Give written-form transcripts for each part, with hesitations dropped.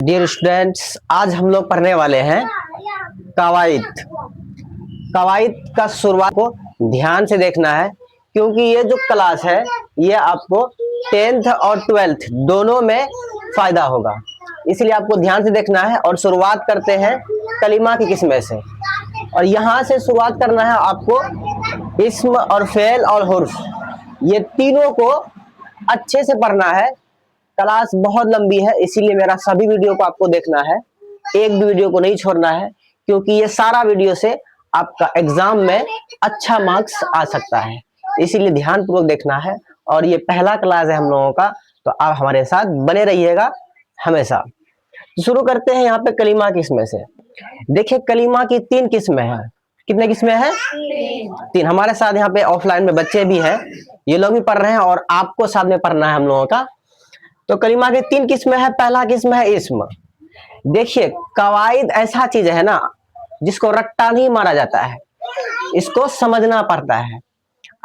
Dear students, आज हम लोग पढ़ने वाले हैं कवायद। कवायद का शुरुआत को ध्यान से देखना है, क्योंकि ये जो क्लास है ये आपको 10th और 12th दोनों में फायदा होगा, इसलिए आपको ध्यान से देखना है। और शुरुआत करते हैं कलिमा की किस्में से, और यहाँ से शुरुआत करना है आपको इस्म और फेल और हुर्फ, ये तीनों को अच्छे से पढ़ना है। क्लास बहुत लंबी है, इसीलिए मेरा सभी वीडियो को आपको देखना है, एक भी वीडियो को नहीं छोड़ना है, क्योंकि ये सारा वीडियो से आपका एग्जाम में अच्छा मार्क्स आ सकता है, इसीलिए ध्यानपूर्वक देखना है। और ये पहला क्लास है हम लोगों का, तो आप हमारे साथ बने रहिएगा हमेशा। तो शुरू करते हैं यहाँ पे कलीमा किस्में से। देखिए, कलीमा की 3 किस्में हैं। कितने किस्में हैं? 3। हमारे साथ यहाँ पे ऑफलाइन में बच्चे भी हैं, ये लोग भी पढ़ रहे हैं और आपको साथ में पढ़ना है हम लोगों का। तो कलिमा की 3 किस्में है। पहला किस्म है इस्म। देखिए, कवायद ऐसा चीज है ना जिसको रट्टा नहीं मारा जाता है, इसको समझना पड़ता है।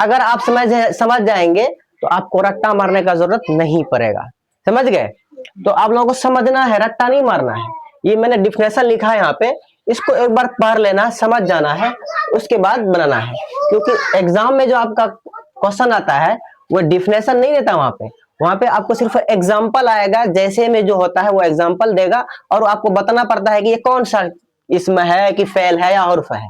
अगर आप समझ जाएंगे तो आपको रट्टा मारने का जरूरत नहीं पड़ेगा। समझ गए? तो आप लोगों को समझना है, रट्टा नहीं मारना है। ये मैंने डिफिनेशन लिखा है यहाँ पे, इसको एक बार पढ़ लेना, समझ जाना है, उसके बाद बनाना है। क्योंकि एग्जाम में जो आपका क्वेश्चन आता है वो डिफिनेशन नहीं देता, वहां पे आपको सिर्फ एग्जाम्पल आएगा, जैसे में जो होता है वो एग्जाम्पल देगा, और आपको बताना पड़ता है कि ये कौन सा इस्म है कि फेल है या हुर्फ है।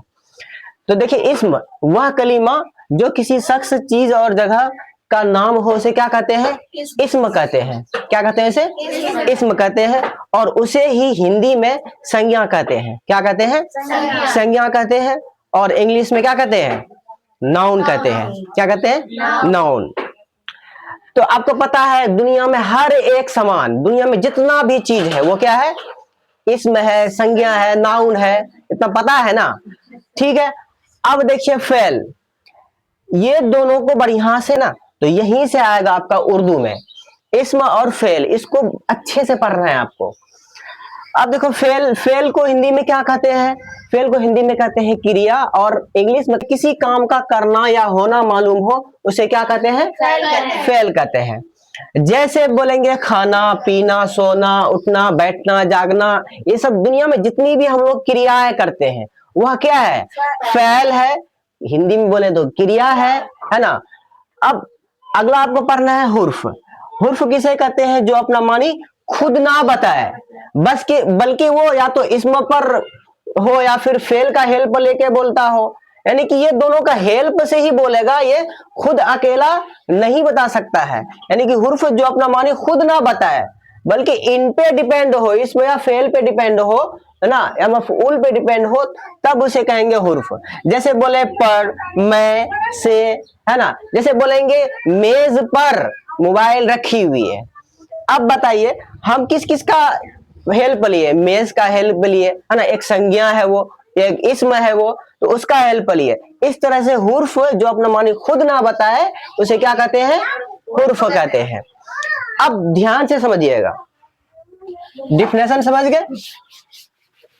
तो देखिए, इस्म वह कलीमा जो किसी शख्स, चीज और जगह का नाम हो, उसे क्या कहते हैं? इस्म कहते हैं। क्या कहते हैं? इसे इस्म कहते हैं। और उसे ही हिंदी में संज्ञा कहते हैं। क्या कहते हैं? संज्ञा कहते हैं। और इंग्लिश में क्या कहते हैं? नाउन कहते हैं। क्या कहते हैं? नाउन। तो आपको पता है, दुनिया में हर एक सामान, दुनिया में जितना भी चीज है वो क्या है? इस्म है, संज्ञा है, नाउन है, इतना पता है ना? ठीक है। अब देखिए फेल, ये दोनों को बढ़िया से ना, तो यहीं से आएगा आपका उर्दू में इस्म और फेल, इसको अच्छे से पढ़ना है आपको। अब देखो, फेल को हिंदी में क्या कहते हैं? फेल को हिंदी में कहते हैं क्रिया, और इंग्लिश में किसी काम का करना या होना मालूम हो उसे क्या कहते हैं? फेल कहते हैं। जैसे बोलेंगे खाना, पीना, सोना, उठना, बैठना, जागना, ये सब दुनिया में जितनी भी हम लोग क्रियाएं करते हैं वह क्या है? फेल है। हिंदी में बोले तो क्रिया है ना? अब अगला आपको पढ़ना है हुर्फ। हुर्फ किसे कहते हैं? जो अपना मानी खुद ना बताए, बल्कि वो या तो इस्म पर हो या फिर फेल का हेल्प लेके बोलता हो, यानी कि ये दोनों का हेल्प से ही बोलेगा, ये खुद अकेला नहीं बता सकता है। यानी कि हुर्फ जो अपना मानी खुद ना बताए, बल्कि इन पे डिपेंड हो, इसमें या फेल पे डिपेंड हो, है ना, या मफऊल पे डिपेंड हो, तब उसे कहेंगे हुर्फ। जैसे बोले पर, मैं, से, है ना। जैसे बोलेंगे मेज पर मोबाइल रखी हुई है। अब बताइए, हम किस किस का हेल्प लिए? मेज का हेल्प लिए, है ना, एक संज्ञा है वो, एक इस्म है वो, तो उसका हेल्प लिए। इस तरह से हुर्फ जो अपना मानी खुद ना बताए उसे क्या कहते हैं? हुर्फ कहते हैं। अब ध्यान से समझिएगा, डिफिनेशन समझ गए?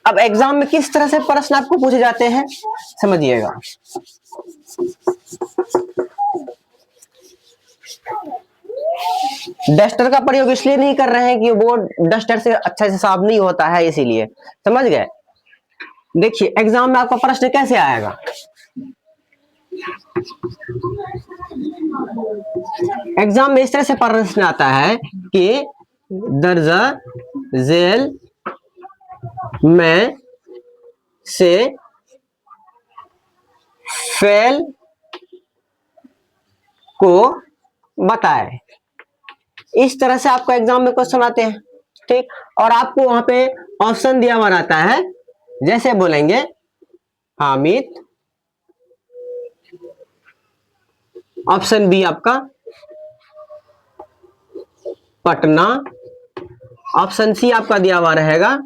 अब एग्जाम में किस तरह से प्रश्न आपको पूछे जाते हैं समझिएगा। डस्टर का प्रयोग इसलिए नहीं कर रहे हैं कि बोर्ड डस्टर से अच्छा से साफ नहीं होता है, इसीलिए। समझ गए? देखिए, एग्जाम में आपका प्रश्न कैसे आएगा। एग्जाम में इस तरह से प्रश्न आता है कि दर्जा झेल में से फेल को बताए। इस तरह से आपको एग्जाम में क्वेश्चन आते हैं, ठीक। और आपको वहां पे ऑप्शन दिया हुआ रहता है, जैसे बोलेंगे हामिद, ऑप्शन बी आपका पटना, ऑप्शन सी आपका दिया हुआ रहेगा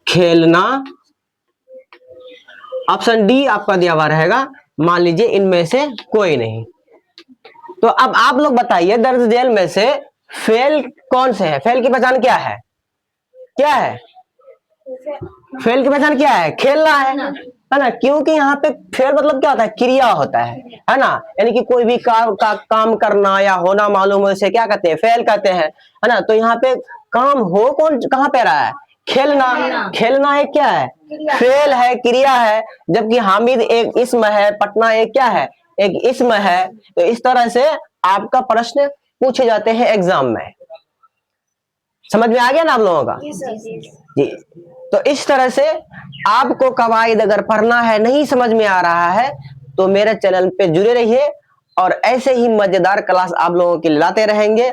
खेलना, ऑप्शन डी आपका दिया हुआ रहेगा मान लीजिए इनमें से कोई नहीं। तो अब आप लोग बताइए, दर्ज झेल में से फेल कौन से है? फेल की पहचान क्या है? क्या है फेल की पहचान? क्या है? खेलना है। है ना, क्योंकि यहाँ पे फेल मतलब क्या होता है, क्रिया होता है ना, यानी कि कोई भी काम करना या होना मालूम हो, इसे क्या कहते हैं, फेल कहते हैं, है ना। तो यहाँ पे काम हो कौन कहाँ पे रहा है, खेलना, खेलना एक क्या है, फेल है, क्रिया है। जबकि हामिद एक इसम है, पटना एक क्या है, एक इसम है। तो इस तरह से आपका प्रश्न पूछे जाते हैं एग्जाम में। समझ में आ गया ना आप लोगों का जी। तो इस तरह से आपको कवायद अगर पढ़ना है, नहीं समझ में आ रहा है, तो मेरे चैनल पे जुड़े रहिए और ऐसे ही मजेदार क्लास आप लोगों के लिए लाते रहेंगे।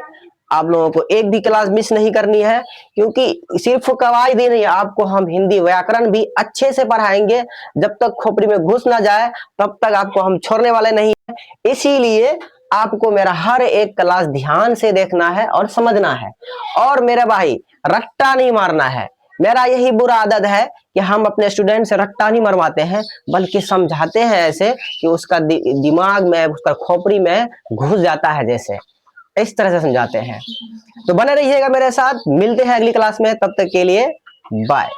आप लोगों को एक भी क्लास मिस नहीं करनी है, क्योंकि सिर्फ कवायद ही नहीं, आपको हम हिंदी व्याकरण भी अच्छे से पढ़ाएंगे। जब तक खोपड़ी में घुस ना जाए तब तक आपको हम छोड़ने वाले नहीं है। इसीलिए आपको मेरा हर एक क्लास ध्यान से देखना है और समझना है। और मेरे भाई, रट्टा नहीं मारना है। मेरा यही बुरा आदत है कि हम अपने स्टूडेंट से रट्टा नहीं मरवाते हैं, बल्कि समझाते हैं ऐसे कि उसका दिमाग में, उसका खोपड़ी में घुस जाता है, जैसे इस तरह से समझाते हैं। तो बने रहिएगा मेरे साथ, मिलते हैं अगली क्लास में, तब तक के लिए बाय।